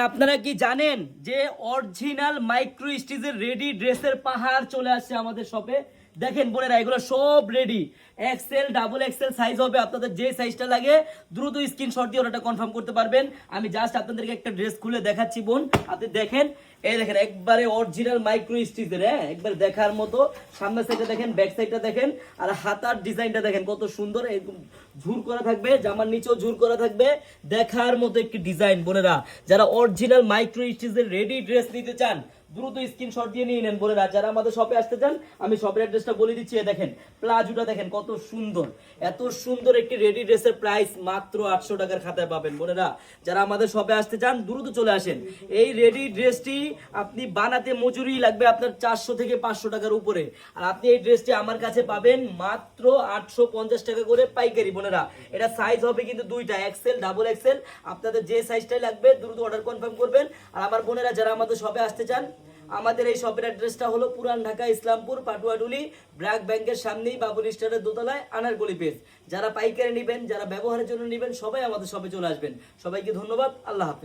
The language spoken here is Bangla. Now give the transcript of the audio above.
আপনারা কি জানেন যে অরিজিনাল মাইক্রো স্টিচের রেডি ড্রেসের পাহাড় চলে আসছে আমাদের শপে। দেখেন বোনেরা, এগুলো সব ready, XL double XL size হবে। আপনাদের যে সাইজটা লাগে দ্রুত স্ক্রিনশট দিয়ে ওটা কনফার্ম করতে পারবেন। আমি জাস্ট আপনাদেরকে একটা ড্রেস খুলে দেখাচ্ছি বোন, আপনি দেখেন। এই দেখেন একবারে অরিজিনাল মাইক্রো স্টিচের, হ্যাঁ একবার দেখার মতো। সামনের সাইডটা দেখেন, ব্যাক সাইডটা দেখেন, আর হাতার ডিজাইনটা দেখেন কত সুন্দর, এরকম ঝুর করা থাকবে, জামার নিচেও ঝুর করা থাকবে, দেখার মতো একটি ডিজাইন। বোনেরা যারা অরিজিনাল মাইক্রো স্টিচের রেডি ড্রেস নিতে চান দ্রুত স্ক্রিনশট দিয়ে নিয়ে নেন। বোনেরা যারা আমাদের শপে আসতে চান, আমি শপের অ্যাড্রেসটা বলে দিচ্ছি। দেখেন প্লাজোটা দেখেন কত সুন্দর, এত সুন্দর একটি রেডি ড্রেসের প্রাইস মাত্র 800 টাকার খাতায় পাবেন। বোনেরা যারা আমাদের শপে আসতে চান দ্রুত চলে আসেন। এই রেডি ড্রেসটি আপনি বানাতে মজুরি লাগবে আপনার 400 থেকে 500 টাকার উপরে, আর আপনি এই ড্রেসটি আমার কাছে পাবেন মাত্র 850 টাকা করে পাইকারি। বোনেরা এটা সাইজ হবে কিন্তু দুইটা, এক্সেল ডাবল এক্সেল। আপনাদের যে সাইজটাই লাগবে দ্রুত অর্ডার কনফার্ম করবেন। আর আমার বোনেরা যারা আমাদের শপে আসতে চান, আমাদের এই শপের অ্যাড্রেসটা হলো পুরান ঢাকা ইসলামপুর পাটুয়াটুলি ব্র্যাক ব্যাংকের সামনেই বাবুল স্টারের দোতলায় আনারকলি পেজ। যারা পাইকারি নেবেন, যারা ব্যবহারের জন্য নেবেন, সবাই আমাদের শপে চলে আসবেন। সবাইকে ধন্যবাদ, আল্লাহ হাফেজ।